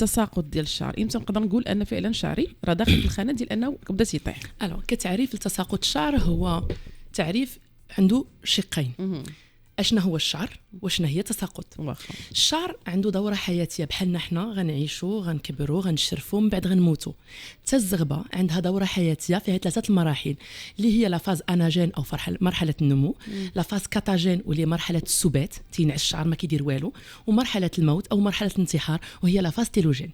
التساقط ديال الشعر امتى نقدر نقول ان فعلا شعري راه داخل في الخانه ديال انه بدا يطيح؟ الو كتعريف لتساقط الشعر هو تعريف عنده شقين. اشنا هو الشعر وشنا هي تساقط. الشعر عنده دوره حياتيه بحالنا حنا، غنعيشوا غنكبروا غنشرفوا من بعد غنموتوا. حتى الزغبه عندها دوره حياتيه فيها 3 المراحل اللي هي لا فاز اناجين او مرحله النمو، لا فاز كاتاجين واللي هي مرحله السبات تينعس الشعر ما كيدير والو، ومرحله الموت او مرحله الانتحار وهي لا فاز تيلوجين.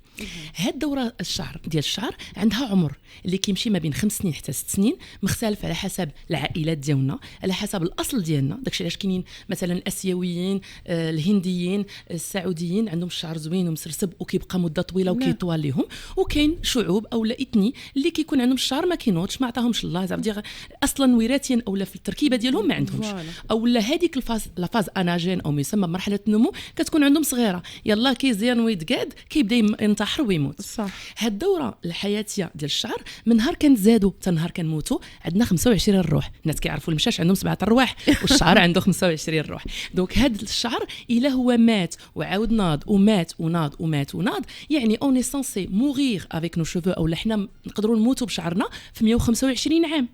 هاد الدوره الشعر ديال الشعر عندها عمر اللي كيمشي ما بين 5 سنين حتى 6 سنين، مختلف على حسب العائلات ديالنا، على حسب الاصل ديالنا. داكشي علاش كاينين مثلا الاسيويين، الهنديين، السعوديين عندهم الشعر زوين ومسرسب وكيبقى مده طويله وكيطول ليهم، وكاين شعوب او لا اثني اللي كيكون عندهم الشعر ما كينوضش، ما عطاهمش الله زعما اصلا وراثيا اولا في التركيبه ديالهم ما عندهمش، او لا هذيك لا فاز اناجين او يسمى مرحله النمو كتكون عندهم صغيره، يلا كيزيان ويتقاد كيبدا ينتحر ويموت. صح. هاد الدوره الحياتيه ديال الشعر من نهار كنزادوا حتى نهار كنموتوا عندنا 25 الروح. الناس كيعرفوا المشاش عندهم 7 الرواح والشعر عنده 25 الروح. دونك هاد الشعر الا هو مات وعاود ناض ومات وناض ومات وناض، يعني اوني سانسي موغير افيك نو شوفو، او حنا نقدروا نموتوا بشعرنا في 125 عام.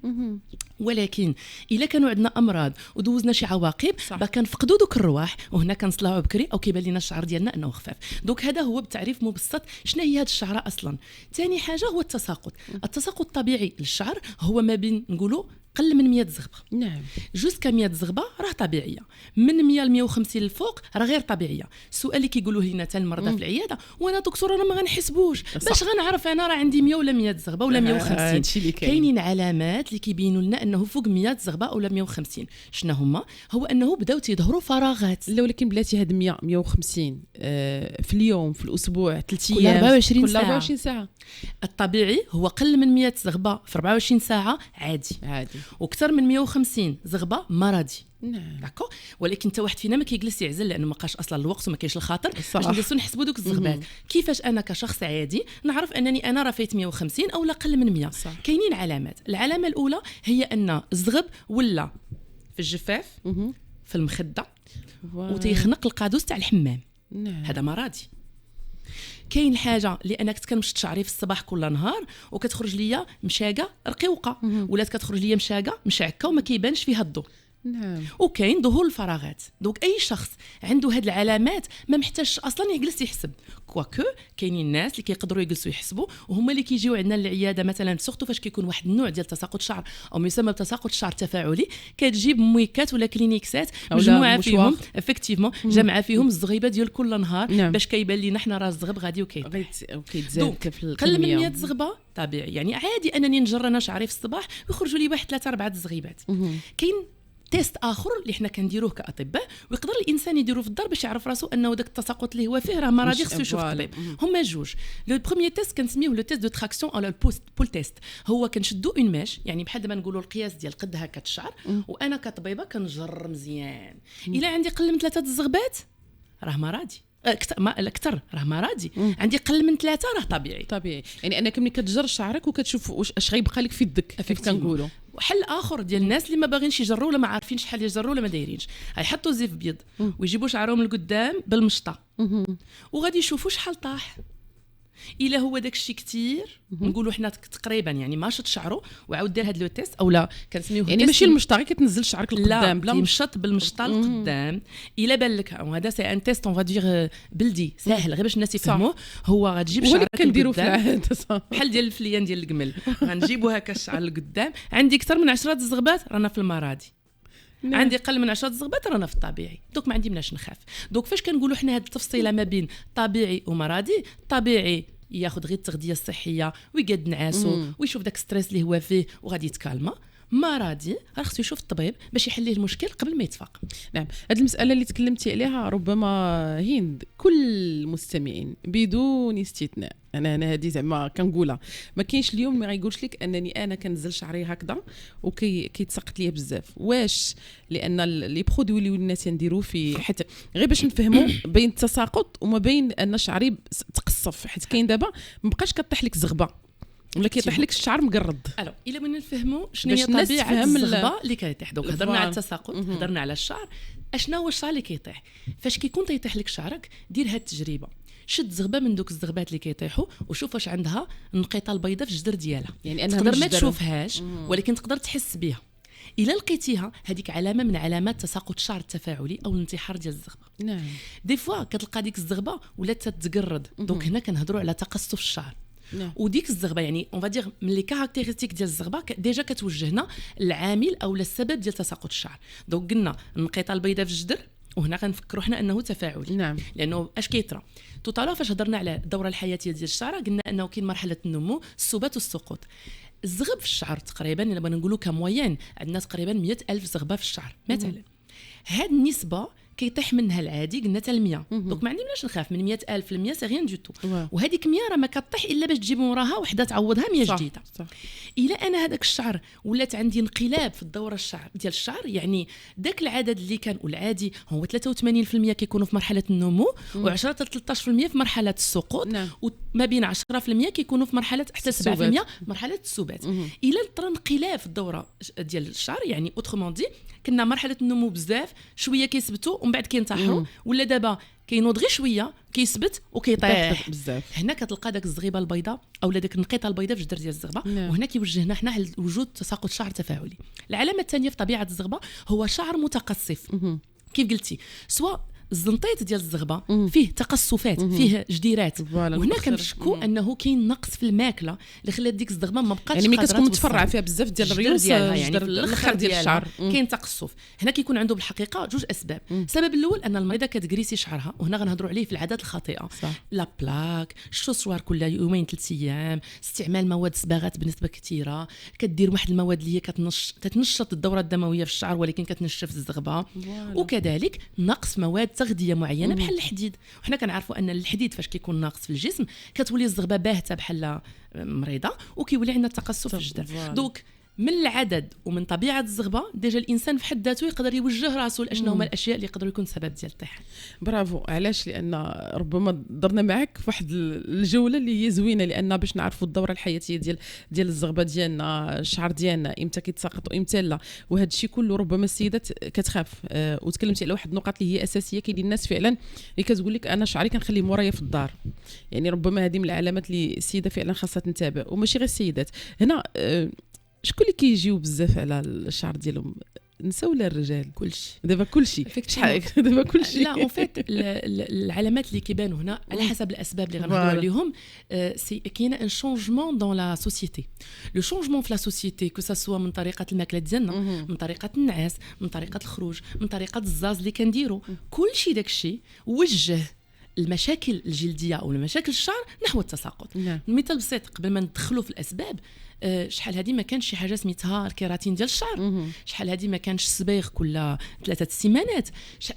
ولكن الا كانوا عندنا امراض ودوزنا شي عواقب كنفقدوا دوك الرواح، وهنا كنصلعوا بكري او كيبان لنا الشعر ديالنا انه خفاف. دونك هذا هو بتعريف مبسط شنو هي هاد الشعره اصلا. ثاني حاجه هو التساقط. التساقط الطبيعي للشعر هو ما بين نقولوا قل من 100 زغبه. نعم. جوسكا 100 زغبه راه طبيعيه، من 100 ل 150 الفوق راه غير طبيعيه. السؤال اللي كيقولوه لنا حتى المرضى في العياده، وانا دكتور انا ما غنحسبوش باش غنعرف انا راه عندي 100 ولا 100 زغبه ولا 150. كاينين علامات اللي كيبينوا لنا انه فوق 100 زغبه ولا 150. شنو هما؟ هو انه بداو تيظهروا فراغات. لا ولكن بلاتي هاد 100 150 في اليوم في الاسبوع 3 ايام كل 24 ساعه. الطبيعي هو قل من 100 زغبه في 24 ساعه عادي، وكثر من 150 زغبه مرضي. نعم. داكو. ولكن حتى واحد فينا ما كيجلس يعزل لانه ما بقاش اصلا الوقت وما كاينش الخاطر باش نجلسوا نحسبوا دوك الزغبات. كيفاش انا كشخص عادي نعرف انني انا راه فايت 150 او لا قل من 100؟ كاينين علامات. العلامه الاولى هي ان الزغب ولا في الجفاف في المخده وتيخنق القادوس تاع الحمام. نعم. هذا مرضي. كاين حاجه لانك كنمشط شعري في الصباح كل نهار وكتخرج ليا مشاقه رقيقه، ولات كتخرج ليا مشاقه مشعكه وما كيبانش فيها الضوء. نعم. وكاين ظهور الفراغات. دونك اي شخص عنده هاد العلامات ما محتاجش اصلا يجلس يحسب. كواكو كاينين الناس اللي كيقدروا يجلسوا يحسبوا، وهما اللي كيجيو عندنا للعياده مثلا سورتو فاش كيكون واحد النوع ديال تساقط الشعر او ما يسمى بتساقط الشعر تفاعلي، كتجيب مويكات ولا كلينيكسات مجموعه فيهم افكتيفمون جمعه فيهم الزغيبه ديال كل نهار. نعم. باش كيبان لينا حنا راه الزغب غادي وكيتزاد في قل من 100 زغبه طبيعي. يعني عادي انني نجر انا شعري في الصباح ويخرجوا لي واحد 3 4 زغيبات. كاين تيست اخر اللي حنا كنديروه كاطباء ويقدر الانسان يديروه في الدار باش يعرف راسو انه داك التساقط اللي هو فيه راه مرضي، خصو يشوف طبيب. هما جوج. لو بروميير تيست كنسميوه لو تيست دو تراكسيون او البول تيست. هو كنشدو اون ماش، يعني بحال دابا نقولوا القياس ديال قد هكا الشعر، وانا كطبيبه كنجر مزيان. الا عندي قل من 3 الزغبات راه مرضي، اكثر راه مرضي. عندي قل من 3 راه طبيعي. يعني انك ملي كتجر شعرك وكتشوف واش اش غيبقى لك في يدك كيف كنقولوا. وحل اخر ديال الناس اللي ما باغينش يجروا ولا ما عارفين شحال يجروا ولا ما دايرينش، غيحطوا زيت بيض ويجيبوا شعرهم لقدام بالمشطه وغادي يشوفوا شحال طاح. الا هو داك الشيء كثير نقولوا حنا تقريبا يعني ما شط شعره وعاود دار هذا لو تيست او لا كنسميوه يعني ماشي المشطه غير كتنزل شعرك لقدام بلا مشط بالمشطه لقدام. الا بان لك هذا سي ان تيست اون فادير بلدي ساهل غير باش الناس يفهموه. هو غتجيب شعرك كنديروا في العاده بحال ديال الفليان ديال الجمل، غنجيبوا هكا الشعر لقدام. عندي اكثر من 10 زغبات رانا في المراضي، عندي قل من 10 زغبات رانا في الطبيعي. دوك ما عندي مناش نخاف. دوك فاش كنقولوا حنا هاد التفصيله ما بين طبيعي ومرضي، طبيعي ياخذ غير التغذيه الصحيه ويقاد نعاسو ويشوف داك ستريس اللي هو فيه وغادي يتكالما. مرضي راه خصو يشوف الطبيب باش يحل ليه المشكل قبل ما يتفاق. نعم. هذه المساله اللي تكلمتي عليها ربما هند كل المستمعين بدون استثناء، انا هذه زعما كنقولها، ما كاينش اليوم ما غايقولش لك انني انا كنزل شعري هكذا كيتسقط ليا بزاف. واش لان لي برودوي اللي الناس نديروا في حتى غير باش نفهموا بين التساقط وما بين ان شعري تقصف، حيت كاين دابا ما بقاش كطيح لك زغبه ولا كيطيح لك الشعر مقرض. الو الا بغينا نفهموا شنو هي طبيعه الزغبه اللي كيطيح. دوك هضرنا على التساقط، هضرنا على الشعر. اشنا هو الشعر اللي كيطيح؟ فاش كيكون تيطيح لك شعرك دير هاد التجربه. شد زغبه من دوك الزغبات اللي كيطيحوا وشوف واش عندها النقيطه البيضاء في الجدر ديالها. يعني تقدر ما تشوفهاش ولكن تقدر تحس بها. الا لقيتيها هذيك علامه من علامات تساقط الشعر التفاعلي او الانتحار ديال الزغبه. نعم. دي فوا كتلقى ديك الزغبه ولات تتقرد، دونك هنا كنهضروا على تقصف الشعر. نعم. وديك الزغبه يعني اون فادير من لي كاركتيرستيك ديال الزغبه ديجا كتوجهنا العامل او السبب ديال تساقط الشعر. دونك قلنا النقيطه البيضاء في الجدر، وهنا غنفكروا حنا انه تفاعلي. نعم. لانه اش كيطرى توطالو فاش هضرنا على الدوره الحياتيه ديال الشعر قلنا انه كاين مرحله النمو، السبات والسقوط. الزغب في الشعر تقريبا الا بغينا نقولوا كموين عندنا تقريبا 100,000 زغبه في الشعر مثلا. هاد النسبه كيطيح منها العادي قلنا حتى 100. دونك ما عندناش نخاف من 100,000 ل 100 سي غيان دو تو. وهذيك 100 راه ما كطيح الا باش تجيب وراها وحده تعوضها 100 جديده. صح. الا انا هذاك الشعر ولات عندي انقلاب في الدوره الشعر ديال الشعر، يعني داك العدد اللي كان والعادي هو 83% كيكونوا في مرحله النمو و10 حتى 13% في مرحله السقوط. نعم. وما بين 10% كيكونوا في مرحله حتى 7% مرحله السبات. الا طرا انقلاب في الدوره ديال الشعر يعني اوترومون دي كنا مرحله النمو بزاف شويه كيثبتوا ومن بعد كينتحروا، ولا دابا كينوض غير شويه كيثبت وكيطيح بزاف. هنا كتلقى داك الزغيبه البيضاء او داك النقيطه البيضاء في الجدر ديال الزغبه. وهنا كيوجهنا حنا على وجود تساقط شعر تفاعلي. العلامه الثانيه في طبيعه الزغبه هو شعر متقصف. كيف قلتي سواء الزنطيط ديال الزغبه فيه تقصفات، فيه جديرات، وهنا كنشكوا انه كاين نقص في الماكله اللي خلات ديك الزغبه ما بقاتش يعني ملي كتكون متفرعه فيها بزاف ديال الريوس يعني في الاخر ديال الشعر كاين تقصف. هنا كيكون عنده بالحقيقه جوج اسباب. السبب الاول ان المريضه كتكريسي شعرها، وهنا غنهضروا عليه في العادات الخاطئه. لا بلاك، الشوسوار كل يومين 3 ايام، استعمال مواد صباغات بنسبه كثيره، كدير واحد المواد اللي هي كتنشط الدوره الدمويه في الشعر ولكن كتنشف الزغبه. وكذلك نقص مواد تغذيه معينه بحال الحديد، وحنا كنعرفوا ان الحديد فاش كيكون ناقص في الجسم كتولي الزغبه باهته بحال مريضه وكيولي عندنا تقصف في الجدر. دونك من العدد ومن طبيعه الزغبه ديجا الانسان في حد ذاته يقدر يوجه راسه لاشنا هما الاشياء اللي يقدروا يكون سبب ديال الطيحان. برافو. علاش؟ لان ربما درنا معك في واحد الجوله اللي هي زوينه، لان باش نعرفوا الدوره الحياتيه ديال الزغبه ديالنا، الشعر ديالنا امتى كيتساقط وامتى لا، وهذا الشيء كله ربما السيدات كتخاف. وتكلمتي على واحد النقط اللي هي اساسيه. كاين الناس فعلا اللي كتقول لك انا شعري كنخليه مورايا في الدار، يعني ربما هذه من العلامات اللي السيده فعلا خاصها تنتبه، وماشي غير السيدات. هنا شكون اللي كيجيو بزاف على الشعر ديالهم، النساء ولا الرجال؟ كلشي دابا كلشي دابا كلشي. لا اون فيت العلامات اللي كيبانوا هنا على حسب الاسباب اللي غنهضروا عليهم. سي كاين ان شونجمون دون لا سوسيتي. لو شونجمون في لا سوسيتي كو سوا من طريقه الماكله ديالنا، من طريقه النعاس، من طريقه الخروج، من طريقه الزاز اللي كنديروا، كلشي داكشي وجه المشاكل الجلديه او المشاكل الشعر نحو التساقط. مثال بسيط قبل ما ندخلوا في الاسباب، شحال هذه ما كانش شي حاجه سميتها الكيراتين ديال الشعر، شحال هذه ما كانش الصبيغ كل 3 سيمانات،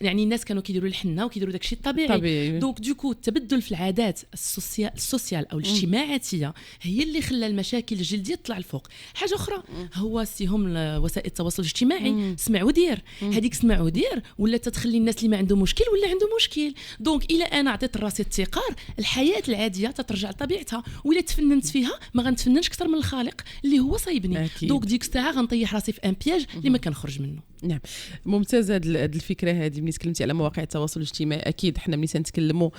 يعني الناس كانوا كيديروا الحنه وكيديروا داكشي الطبيعي. دونك دوكو التبدل في العادات السوسيال او الاجتماعاتيه هي اللي خلى المشاكل الجلديه تطلع الفوق. حاجه اخرى هو سيهم وسائل التواصل الاجتماعي، سمع ودير، هذيك سمع ودير ولا تتخلي الناس اللي ما عنده مشكل ولا عنده مشكل. دونك الى انا عطيت راسي التقار الحياه العاديه تترجع لطبيعتها، ولا تفننت فيها ما غنتفننش اكثر من الخالق اللي هو صايبني. دونك ديك الساعه غنطيح راسي في ان بياج اللي ما كنخرج منه. نعم، ممتازه هذه الفكره هذه. ملي تكلمتي على مواقع التواصل الاجتماعي، اكيد حنا ملي تنتكلموا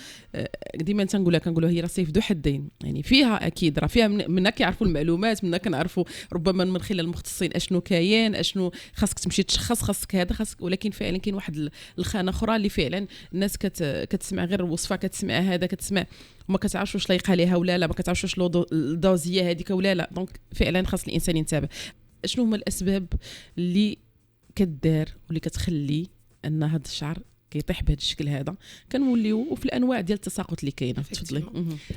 ديما تنقولوا هي راه سيف ذو حدين، يعني فيها اكيد راه فيها منا كيعرفوا المعلومات، منا كنعرفوا ربما من خلال المختصين اشنو كاين، اشنو خاصك تمشي تشخص، خاصك هذا خاصك، ولكن فعلا كاين واحد الخانه اخرى اللي فعلا الناس كتسمع غير الوصفه، كتسمع هذا، كتسمع وما كتعرفش واش لايقه ليها ولا لا، ما كتعرفش واش الدوزيه هذيك ولا لا. دونك فعلا خاص الانسان ينتبه. شنو هما الاسباب اللي كدار واللي كتخلي ان هذا الشعر كيطيح بهذا الشكل هذا؟ كنوليو وفي الانواع ديال التساقط اللي كاينه. تفضلي.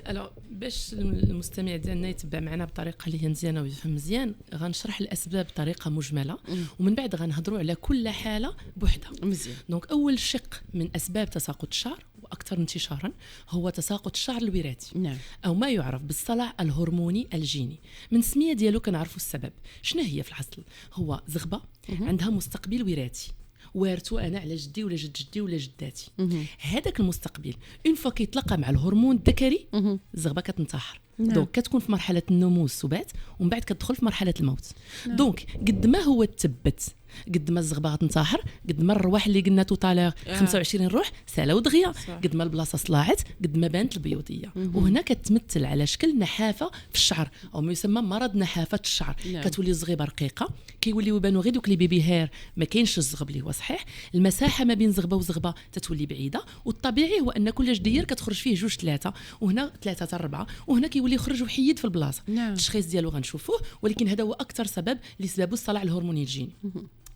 الو باش المستمع ديالنا يتبع معنا بطريقه اللي هي مزيانه ويفهم مزيان، غنشرح الاسباب بطريقه مجمله ومن بعد غنهضروا على كل حاله بوحدها. مزيان. دونك اول شق من اسباب تساقط الشعر واكثر انتشارا هو تساقط الشعر الوراثي. نعم. او ما يعرف بالصلع الهرموني الجيني. من السميه ديالو كنعرفوا السبب. شنو هي في الحصل؟ هو زغبه عندها مستقبل وراثي وارثو انا على جدي ولا جد جدي ولا جداتي. هذاك المستقبل اون فوا كيتلاقى مع الهرمون الذكري الزغبه كتنتحر. دونك كتكون في مرحله النمو والسبات ومن بعد كتدخل في مرحله الموت. دونك قد ما هو تثبت قد ما الزغبه غتنتحر، قد ما الرواح اللي قلنا توطالير 25 روح سالاو دغيا، قد ما البلاصه صلاعت، قد ما بانت البيوضيه. وهنا كتمثل على شكل نحافه في الشعر او ما يسمى مرض نحافه الشعر. كتولي الزغيبه رقيقه، كيوليو يبانوا غير دوك لي بيبي هير، ما كاينش الزغب اللي هو صحيح، المساحه ما بين زغبه وزغبه تتولي بعيده، والطبيعي هو ان كل جدير كتخرج فيه 2-3، وهنا 3-4، وهنا كيولي يخرج وحيد في البلاصه. التشخيص ديالو غنشوفوه، ولكن هذا هو اكثر سبب لسبب الصلع الهرموني الجيني.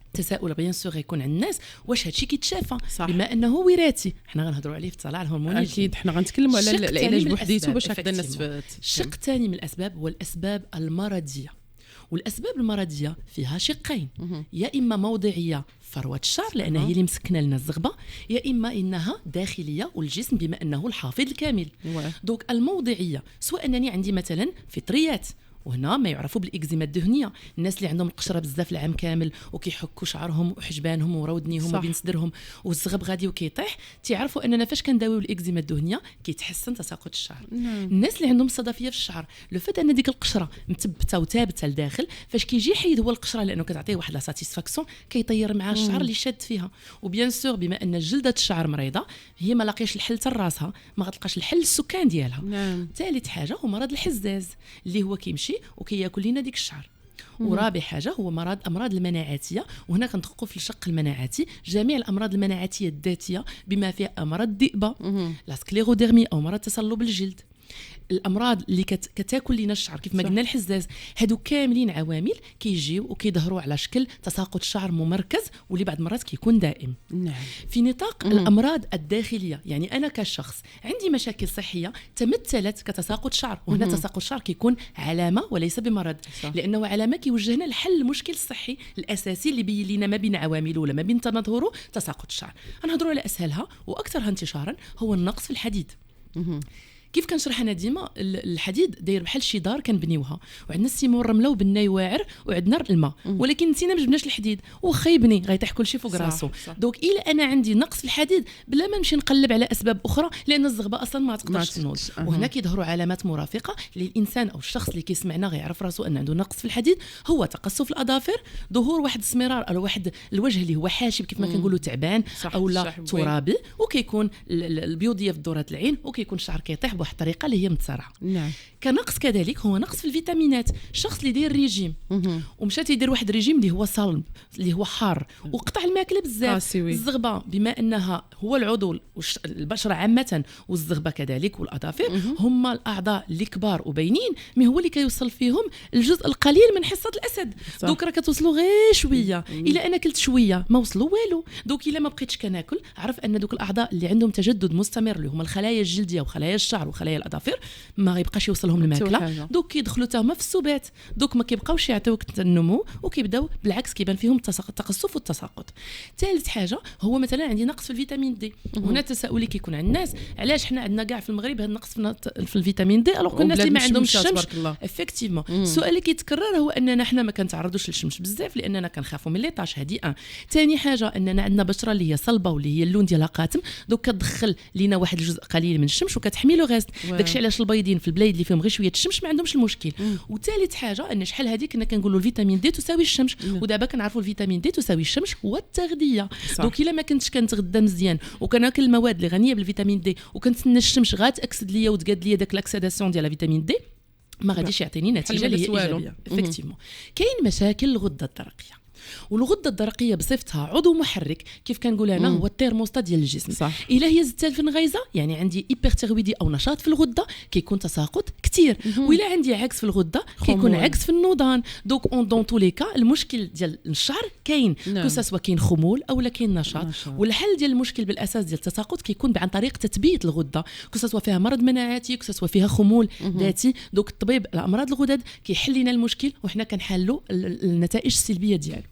التساؤل بيان سور يكون عند الناس، واش هادشي كيتشافى؟ بما انه وراثي، حنا غنهضروا عليه في الصلع الهرموني اكيد، حنا غنتكلموا على العلاج بوحديته باش هكذا الناس. الشق الثاني من الاسباب هو الاسباب المرضيه، والاسباب المرضيه فيها شقين، يا اما موضعيه فروه الشعر لانها هي اللي مسكنه لنا الزغبه، يا اما انها داخليه والجسم بما انه الحافظ الكامل. دوك الموضعيه سواء انني عندي مثلا فطريات، وهنا ما يعرفوا بالاكزيما الدهنيه، الناس اللي عندهم القشره بزاف العام كامل وكيحكوا شعرهم وحجبانهم وراودنيهم وبين صدرهم والزغب غادي وكيطيح، تيعرفوا اننا فاش كنداويو الاكزيما الدهنيه كيتحسن تساقط الشعر. الناس اللي عندهم صدفيه في الشعر، لو فات ان ديك القشره مثبته وثابته لداخل، فاش كيجي يحيد هو القشره لانه كتعطيه واحد لا ساتيسفاكسيون، كيطير معاه الشعر اللي شاد فيها. وبيان سور بما ان جلده الشعر مريضه، هي ما لاقيش الحل حتى راسها، ما غتلقاش الحل السكان ديالها. ثالث حاجه هو مرض الحزاز اللي هو كيمشي وكياكل لنا ديك الشعر. ورابع حاجه هو امراض المناعاتيه، وهنا كندقوا في الشق المناعاتي، جميع الامراض المناعاتيه الذاتيه بما فيها امراض الذئبه، لا سكليروديرمي او مرض تصلب الجلد، الامراض اللي كتاكل لنا الشعر كيف ما قلنا الحزاز، هادو كاملين عوامل كيجيو وكيظهروا على شكل تساقط الشعر ممركز واللي بعض المرات كيكون دائم. في نطاق الامراض الداخليه، يعني انا كشخص عندي مشاكل صحيه تمثلت كتساقط شعر، وهنا تساقط الشعر كيكون علامه وليس بمرض، لانه علامه كيوجهنا لحل المشكل الصحي الاساسي اللي بين لنا ما بين عوامله ولا ما بين تمظهره تساقط الشعر. غنهضروا على اسهلها واكثرها انتشارا هو النقص في الحديد. كيف كنشرح انا ديما، الحديد داير بحال شي دار كنبنيوها، وعندنا السيمون الرمله وبناي واعر وعندنا الماء، ولكن نسينا ما جبناش الحديد، واخا يبني غيطيح كلشي فوق راسو. دوك الا انا عندي نقص في الحديد بلا ما نمشي نقلب على اسباب اخرى، لان الزغبه اصلا ما تقدرش تنوض. وهنا كيظهروا علامات مرافقه للانسان او الشخص اللي كيسمعنا غيعرف راسو ان عنده نقص في الحديد، هو تقصف الاظافر، ظهور واحد السمرار او واحد الوجه اللي هو حاشب كيف ما كنقولوا تعبان او لا ترابي، وكيكون البيوضيه في دورات العين، وكيكون الشعر كيطيح بواحد الطريقه اللي هي متسارعه. كنقص كذلك هو نقص في الفيتامينات. الشخص اللي يدير ريجيم ومشات يدير واحد الريجيم اللي هو صلب اللي هو حار وقطع الماكله بزاف، الزغبه بما انها هو العضو البشره عامه والزغبه كذلك والاظافر هما الاعضاء اللي كبار وباينين، مي هو اللي كيوصل فيهم الجزء القليل من حصه الاسد. دوك راه كتوصلوا غير شويه، الا انا كلت شويه ما وصلوا والو. دوك الا ما بقيتش كناكل، عرف ان دوك الاعضاء اللي عندهم تجدد مستمر اللي هما الخلايا الجلديه وخلايا الشعر وخلايا الاظافر ما غيبقاش يوصلهم الماكله، دوك كيدخلوا حتى هما في السبات، دوك ما كيبقاوش يعطيوك النمو، وكيبداو بالعكس كيبان فيهم التقصف والتساقط. ثالث حاجه هو مثلا عندي نقص في الفيتامين دي، وهنا تساؤلي كيكون عند الناس علاش حنا عندنا كاع في المغرب هذا النقص في الفيتامين دي الوغ الناس اللي ما عندهمش الشمس. افكتيفمون السؤال اللي كيتكرر هو اننا حنا ما كنتعرضوش للشمس بزاف لاننا كنخافوا من لي طاش، هذه ثاني حاجه اننا عندنا بشره اللي هي صلبه واللي هي اللون ديالها قاتم، دوك كتدخل لينا واحد الجزء قليل من الشمس وكتحمي لو غاست. داكشي علاش البيضين في البلايد اللي فيهم غير شويه الشمس ما عندهمش المشكل. وثالث حاجه ان شحال هذه كنا كنقولوا الفيتامين دي تساوي الشمس، ودابا كنعرفوا الفيتامين دي تساوي الشمس والتغذيه. دوك الا ما كنتش كنتغذى مزيان وكناكل المواد اللي غنيه بالفيتامين دي وكنتسنى الشمس غاتاكسد ليا وتقاد ليا داك لاكسيداسيون ديال الفيتامين دي، ما غاديش يعطيني نتيجه اللي هي ايجابيه. افكتيفمون كاين مشاكل الغده الدرقيه، والغده الدرقيه بصفتها عضو محرك كيف كنقول انا هو التيرموستا ديال الجسم. الا هي زدت الفنغيزه يعني عندي هيبرثيرويدي او نشاط في الغده كيكون تساقط كثير، والا عندي عكس في الغده كيكون عكس في النوضان. دوك اون دون تو لي كا المشكل ديال الشعر كاين كوساسوا كاين خمول او لا كاين نشاط، والحل ديال المشكل بالاساس ديال التساقط كيكون عن طريق تثبيت الغده، كوساسوا فيها مرض مناعاتي كوساسوا فيها خمول ذاتي. دوك الطبيب الامراض الغدد كيحل لنا المشكل وحنا كنحلوا النتائج السلبيه ديالو.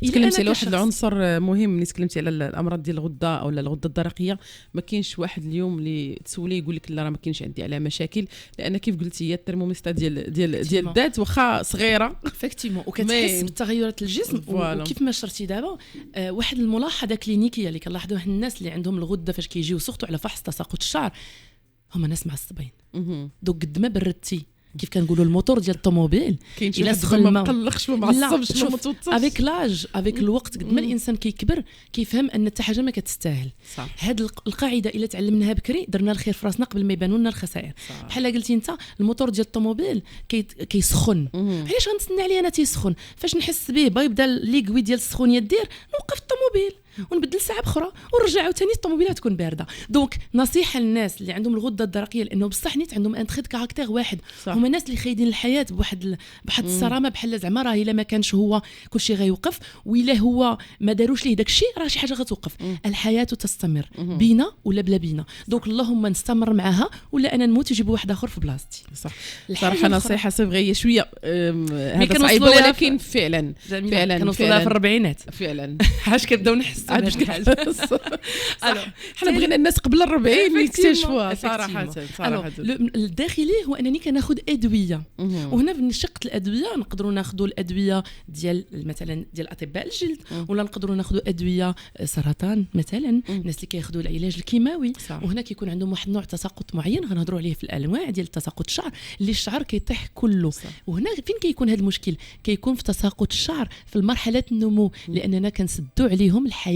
تكلمتي على واحد العنصر مهم ملي تكلمتي على الامراض ديال الغده او الغده الدرقيه، ما كاينش واحد اليوم اللي تسولي يقول لك لا راه ما كاينش عندي على مشاكل، لان كيف قلتي هي الترموميستا ديال الذات واخا صغيره افكتيفمون وكتحس بالتغيرات الجسم. وكيف ما شرتي دابا واحد الملاحظه كلينيكيه اللي كنلاحظوها الناس اللي عندهم الغده فاش كيجيو سورتو على فحص تساقط الشعر هما ناس معصبين. دوك قد ما بردتي كيف كنقولوا الموتور ديال الطوموبيل الا سخن ما مقلقش وما معصبش ما متوترش. افيك لاج افيك الوقت قد ما الانسان كيكبر كيفهم ان حتى حاجه ما كتستاهل. هاد القاعده الا تعلمناها بكري درنا الخير في راسنا قبل ما يبانوا لنا الخسائر. بحال قلتي انت الموتور ديال الطوموبيل كيسخن، علاش غنتسنى عليه انا تيسخن؟ فاش نحس به بغا يبدا ليكوي ديال السخونيه دير نوقف الطوموبيل ونبدل ساعه اخرى ونرجع عاوتاني الطوموبيله تكون بارده. دونك نصيحه للناس اللي عندهم الغده الدرقيه لانه بصح نيت عندهم ان تريت كاركتير واحد، هما الناس اللي خايدين الحياه بواحد الصرامه بحال زعما راه الا ما كانش هو كلشي غيوقف، والا هو ما داروش ليه داكشي راه شي حاجه غتوقف. الحياه تستمر بينا ولا بلا بينا، دونك اللهم نستمر معها ولا انا نموت يجيبوا واحد اخر في بلاصتي. صراحه نصيحه صغيره شويه هذا صعيبه ولكن فعلا كنوصلوا في الربعينات فعلا حاش كنبداو نحسوا باش حنا بغينا الناس قبل 40 يكتشفوها صراحه. الداخلي هو انني كناخذ ادويه، وهنا في شق الادويه نقدروا ناخذوا الادويه ديال مثلا ديال اطباء الجلد، ولا نقدروا ناخذوا ادويه سرطان مثلا، الناس اللي كياخذوا العلاج الكيماوي. وهنا كيكون عندهم واحد نوع تساقط معين غنهضروا عليه في الانواع ديال تساقط الشعر اللي الشعر كيطيح كله. وهنا فين كيكون هذا المشكل؟ كيكون في تساقط الشعر في المرحله النمو، لاننا كنسدوا عليهم الحياه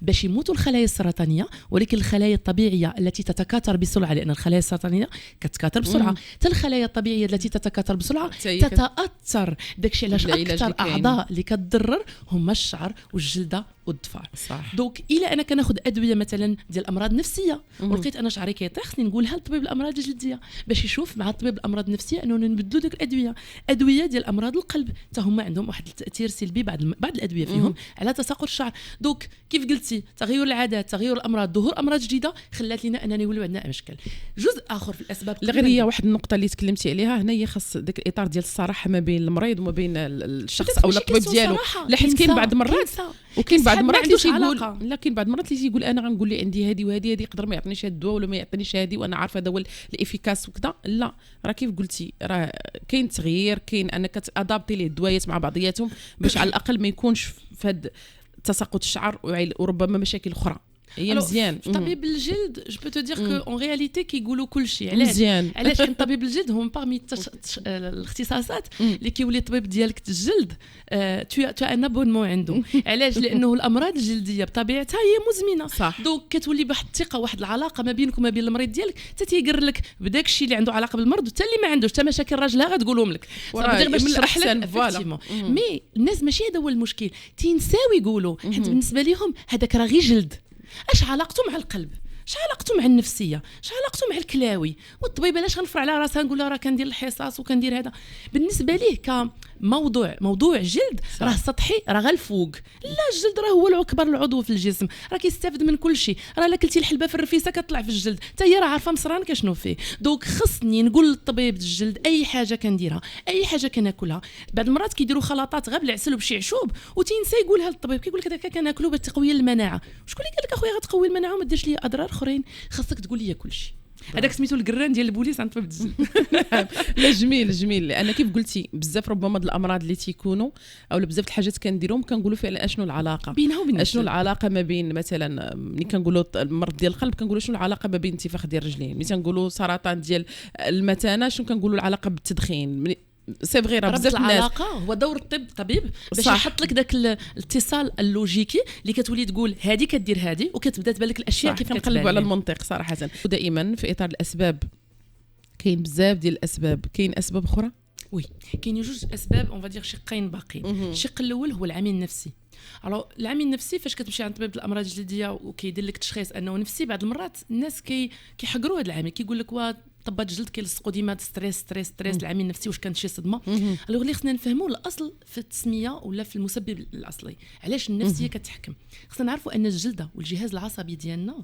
باش يموتوا الخلايا السرطانيه، ولكن الخلايا الطبيعيه التي تتكاثر بسرعه، لان الخلايا السرطانيه كتكاثر بسرعه، حتى الخلايا الطبيعيه التي تتكاثر بسرعه تتاثر. داكشي علاش اكثر اعضاء اللي كتضرر هما الشعر والجلده والضفار. دونك الا انا كناخذ ادويه مثلا ديال الامراض النفسيه ولقيت انا شعري كيطيح، خصني نقولها لطبيب الامراض الجلديه باش يشوف مع طبيب الامراض النفسيه انه نبدلوا ديك الادويه. ادويه ديال امراض القلب حتى هما عندهم واحد التاثير سلبي بعض الادويه فيهم على تساقط الشعر. دونك كيف قلتي تغير العادات، تغير الامراض، ظهور امراض جديده خلات لنا اننا نولوا عندنا مشكل. جزء اخر في الاسباب غير هي واحد النقطه اللي تكلمتي عليها هنا، هي خاص داك الاطار ديال الصراحه ما بين المريض وما بين الشخص او الطبيب ديالو. لا حيت كاين بعض المرات وكاين بعض المرات اللي تيقول لا، كاين بعض المرات اللي تيقول انا غنقول لي عندي هذه وهذه، هذه يقدر ما يعطينيش هذا الدواء ولا ما يعطينيش هذه وانا عارفه هذا هو الافيكاس وكذا. لا، راه كيف قلتي راه كاين تغيير، كاين انك كتادابتي ليه الدوايات مع بعضياتهم باش على الاقل ما يكونش في هذا تساقط الشعر وربما مشاكل اخرى. هي مزيان. طبيب الجلد جو بو تو دير كو اون رياليتي كيقولوا كل شيء. علاش كان طبيب الجلد هم باغمي الاختصاصات اللي كيولي الطبيب ديالك الجلد تو ان ابونمون عنده. علاش؟ لانه الامراض الجلديه بطبيعتها هي مزمنه، دونك كتولي بواحد الثقه واحد العلاقه ما بينك وما بين المريض ديالك، حتى تيقر لك بداك الشيء اللي عنده علاقه بالمرض، وحتى اللي ما عندوش حتى مشاكل راجلها غتقولهم لك باش تشرح لك فوالا. مي الناس ماشي هذا هو المشكل، تينساو يقولوا حيت بالنسبه لهم هذاك راه غير جلد. اش علاقته مع القلب؟ اش علاقته مع النفسيه؟ اش علاقته مع الكلاوي؟ والطبيب علاش غنفرع على راسها نقول لها راه كندير الحصص وكندير هذا؟ بالنسبه ليه موضوع جلد راه سطحي، راه غير الفوق. لا، الجلد راه هو اكبر العضو في الجسم، راه كيستافد من كل شيء. راه الا كلتي الحلبه في الرفيسه كتطلع في الجلد، حتى هي راه عارفه مصران كشنو فيه. دونك خصني نقول للطبيب الجلد اي حاجه كنديرها، اي حاجه كناكلها، بعض المرات كيديروا خلطات غير بالعسل وبشي عشوب وتينسى يقولها للطبيب، كيقول لك هذاك كناكلو باش تقوي المناعه. شكون اللي قال لك اخويا غتقوي المناعه وما ديرش لي اضرار اخرين؟ خاصك تقول لي كل شيء. هذاك سميتو القران ديال البوليس عند طبيب الجلد. لا، جميل لان كيف قلتي بزاف ربما الامراض اللي تيكونوا او بزاف الحاجات كنديروهم كنقولوا فعلا اشنو العلاقه بينها وبين اشنو العلاقه ما بين مثلا ملي كنقولوا المرض ديال القلب كنقولوا شنو العلاقه ما بين انتفاخ ديال الرجلين، ملي كنقولوا سرطان ديال المثانه شنو كنقولوا العلاقه بالتدخين. سي فغي راه بزاف الناس العلاقه هو دور الطبيب باش يحط لك داك الاتصال اللوجيكي اللي كتولي تقول هذه كدير هذه وكتبدا تبان لك الاشياء كيف كنقلبوا على المنطق صراحه. ودائما في اطار الاسباب كاين بزاف ديال الاسباب، كاين اسباب اخرى وي كاين جوج اسباب اون فادير شقين باقيين. الشق الاول هو العامل النفسي. العامل النفسي فاش كتمشي عند طبيب الامراض الجلديه وكيدير لك تشخيص انه نفسي، بعض المرات الناس كيحقروا هذا العامل، كيقول لك طبات الجلد كيلصقوا ديما ستريس العامل النفسي، واش كانت شي صدمه؟ الوغ اللي خصنا نفهموا الاصل في التسميه ولا في المسبب الاصلي علاش النفسيه كتحكم. خصنا نعرفوا ان الجلده والجهاز العصبي ديالنا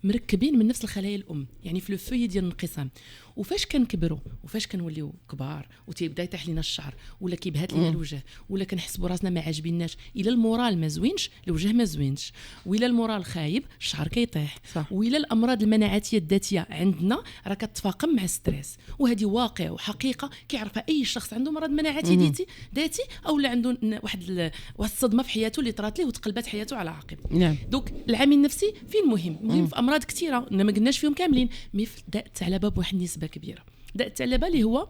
مركبين من نفس الخلايا الام، يعني في الفوي ديال الانقسام. وفاش كنكبروا وفاش كنوليو كبار وتيبدا يطيح لينا الشعر ولا كيبهات لينا الوجه ولا كنحسبوا راسنا ما عاجبيناش، الا المورال ما زوينش الوجه ما زوينش، وإلا المورال خايب الشعر كيطيح، وإلا الامراض المناعتيه الذاتيه عندنا راه كتفاقم مع الستريس. وهذه واقع وحقيقه كيعرفها اي شخص عنده مرض مناعتي ذاتي او لا عنده واحد الصدمه في حياته اللي طرات ليه وتقلبت حياته على عقب. نعم. دوك العامل النفسي فين مهم في امراض كثيره ما قلناش فيهم كاملين، مي في داء الثعلبه بواحد النسبه كبيره. داء الثعلبه اللي هو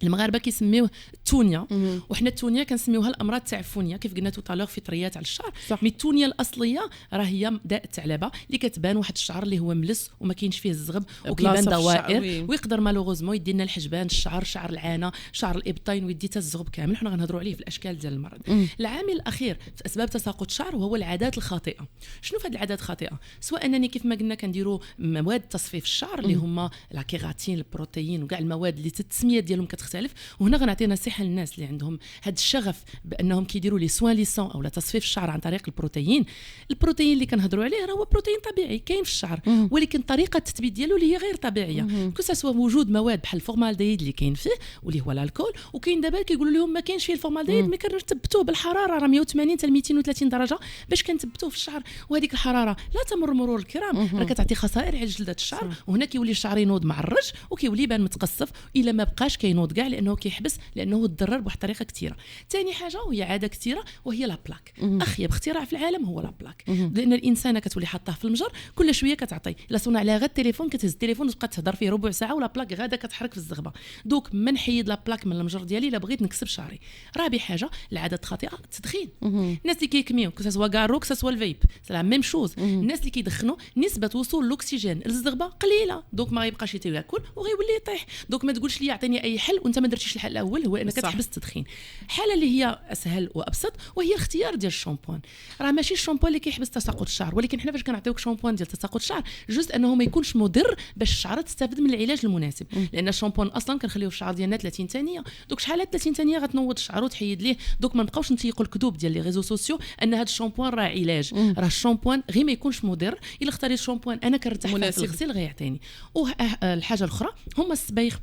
المغاربه كيسميوه التونيا، وحنا التونيا كنسميوها الامراض التعفنيه كيف قلنا توطالور فطريات على الشعر. مي التونيا الاصليه راه هي داء الثعلبه اللي كتبان واحد الشعر اللي هو ملس وما كاينش فيه الزغب وكيبان دوائر، ويقدر مالوغوزمون يدي لنا الحجبان، الشعر، شعر العانه، شعر الابطين، ويدي حتى الزغب كامل. حنا غنهضروا عليه في الاشكال ديال المرض. العامل الاخير في اسباب تساقط الشعر وهو العادات الخاطئه. شنو في هذه العادات الخاطئه؟ سواء انني كيف ما قلنا كنديروا مواد تصفيف الشعر اللي هما لا كيراتين، البروتين، وكاع المواد اللي التسميات ديالهم كتختلف. وهنا غنعطي نصيحه للناس اللي عندهم هذا الشغف بانهم كيديروا لي سوان ليسون او تصفيف الشعر عن طريق البروتين. البروتين اللي كنهضروا عليه راه هو بروتين طبيعي كاين في الشعر، ولكن طريقه التثبيت ديالو اللي هي غير طبيعيه، كسوا وجود مواد بحال الفورمالديد اللي كاين فيه واللي هو الكحول، وكاين دابا كيقولوا لهم ما كاينش فيه الفورمالديد، مي كنثبتوه بالحراره راه 180 حتى 230 درجه باش كنثبتوه في الشعر، وهذيك الحراره لا تمر مرور الكرام، راه كتعطي خسائر على جلده الشعر. وهنا كيولي الشعر ينوض معرج وكيولي يبان متقصف، الا ما بقاش كينوض كاع لانه كيحبس، لانه تضرر بواحد الطريقه كثيره. ثاني حاجه وهي عاده كثيره وهي لا بلاك. اخيب اختراع في العالم هو لا بلاك، لان الانسانه كتولي حاطاه في المجر كل شويه كتعطي، الا صونا عليها غير التليفون كتهز التليفون وتبقى تهضر فيه ربع ساعه ولا بلاك غادا كتحرك في الزغبه. دوك ما نحيد لا بلاك من المجر ديالي الا بغيت نكسب شعري. رابع حاجه العادات الخاطئه التدخين. الناس اللي كيكميو كسوا كارو كسوا الفيب سلا ميم شوز، الناس اللي كيدخنوا نسبه وصول الاكسجين للزغبه قليله، دوك ما غيبقاش ياكل وغيولي يطيح. دوك ما تقولش لي يعطيني اي حل وانت ما درتيش الحل الاول، هو انك تحبس التدخين. حاله اللي هي اسهل وابسط وهي الاختيار ديال الشامبوان. راه ماشي الشامبوان اللي كيحبس تساقط الشعر، ولكن حنا فاش كنعطيوك شامبوان ديال تساقط الشعر جوست انه ما يكونش مضر باش الشعر تستافد من العلاج المناسب، لان الشامبوان اصلا كنخليوه في الشعر ديالنا 30 ثانيه. دوك شحال 30 ثانيه غتنوض الشعر وتحيد ليه. دوك ما نبقاوش نتيقوا الكذوب ديال لي ريزو سوسيو ان هذا الشامبوان راه علاج. راه الشامبوان غير ما يكونش مضر، الا اختاريت شامبوان انا كنرتاح في الغسيل غيعطيني. والحاجه الاخرى هما الصبايغ.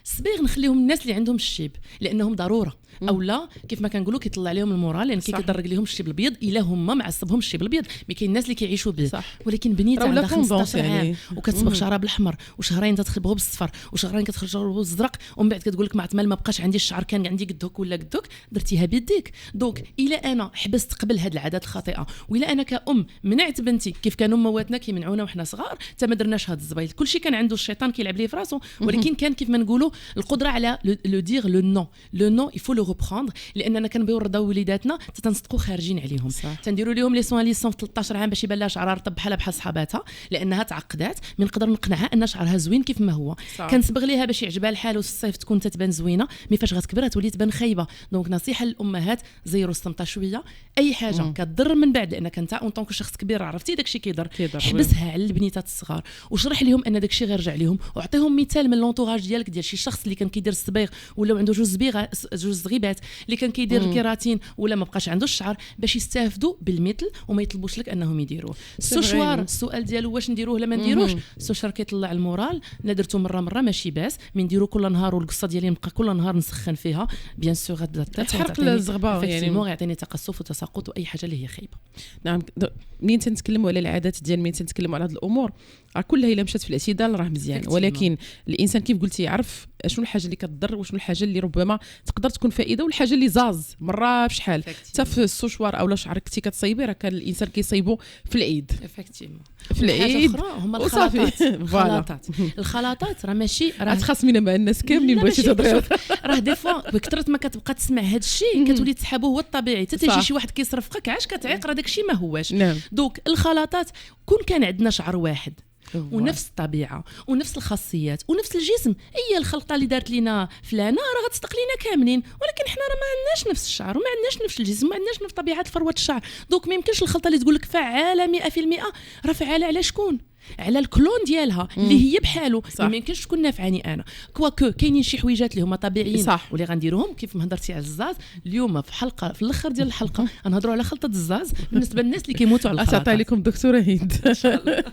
الصبايغ نخليهم الناس اللي عندهم الشيب لانهم ضروره، او لا كيف ما كنقولوا كيطلع عليهم المورال لان كيدرج لهم الشيب الابيض الا هما معصبهم الشيب الابيض. مي كاين الناس اللي كيعيشوا به، ولكن بنيته عندها 15 عام وكتصبغ شعرها بالاحمر وشهرين تدخل بالصفر وشهرين كتخرج بالازرق، ومن بعد كتقول لك ما عتمال ما بقاش عندي الشعر كان عندي قدوك ولا قدوك، درتيها بيديك. دوك الا انا حبست قبل هاد العادات الخاطئه، ولا انا كأم منعت بنتي كيف كانوا مواتنا كيمنعونا وحنا صغار حتى ما درناش هاد الزبايل، كلشي كان عنده الشيطان كيلعب ليه في راسو، ولكن كان كيف ما نقولوا القدره على لو دير لو نو يفو لو ريبروندر، لاننا كنبغيو نرضاو وليداتنا تنصدقوا خارجين عليهم. تنديروا لهم لي سوان ليسون في 13 عام باش يبان لها شعرها رطب بحال صحاباتها لانها تعقدات، من نقدر نقنعها ان شعرها زوين كيف ما هو. كنصبغ ليها باش يعجبها الحال والصيف تكون تتبان زوينه، مي فاش غتكبر تولي تبان خايبه. دونك نصيحه للامهات زيروا السمطه شويه، اي حاجه كتضر من بعد لانك انت اون طونك شخص كبير عرفتي داكشي كيضر، حبسها على البنيتات الصغار وشرح لهم ان داكشي غيرجع لهم، واعطيهم مثال من لونطوراج ديالك ديال شي شخص اللي كان كيدير الصبيغ ولا عنده جوج زغيبات اللي كان كيدير الكيراتين ولا ما بقاش عنده الشعر باش يستافدوا بالمثل وما يطلبوش لك انهم يديروه. السوشوار السؤال ديالو واش نديروه ولا ما نديروش، السوشوار كيطلع المورال، لا درتو مره ماشي باس، من نديرو كل نهار والقصه ديالي نبقى كل نهار نسخن فيها بيان سور غتبدا تحرق الزغبه يعني يعطيني تقصف وتساقط واي حاجه اللي هي خايبه. نعم منين تنتكلموا على العادات ديال منين تنتكلموا على هذه الامور كلها الا مشات في الاعتدال راه مزيان، ولكن الانسان كيف قلتي يعرف شنو الحاجه اللي كتضر وشنو الحاجه اللي ربما تقدر تكون فائده والحاجه اللي زاز مره بشحال. حتى في السوشوار اولا شعرك كنتي كتصايبي راه كان الانسان كيصايبو في العيد في العيد هما الخلاطات راه ماشي راه تخاصمينا مع الناس كاملين بغيتي تهضري راه دي فوا بكثرت ما كتبقى تسمع هذا الشيء كتولي تسحبه هو الطبيعي حتى تجي شي واحد كيصرفك عاش كتعيق راه داكشي ما هواش. دوك الخلاطات كون كان عندنا شعر واحد ونفس الطبيعه ونفس الخاصيات ونفس الجسم، هي الخلطه اللي دارت لينا فلانه راه غتصدق لينا كاملين، ولكن حنا راه ما عندناش نفس الشعر وما عندناش نفس الجسم وما عندناش نفس طبيعه فروه الشعر. دوك ما يمكنش الخلطه اللي تقول لك فعاله 100% راه فعاله على شكون؟ على الكلون ديالها اللي هي بحاله، ما يمكنش تكون نافعني انا كواكو. كاينين شي حويجات اللي هما طبيعيين واللي غنديروهم كيف ما هضرتي على الزاز اليوم في حلقه في الاخر ديال الحلقه غنهضروا على خلطه الزاز بالنسبه للناس اللي كيموتوا على الخلاط. تعطي لكم دكتوره هند ان شاء الله.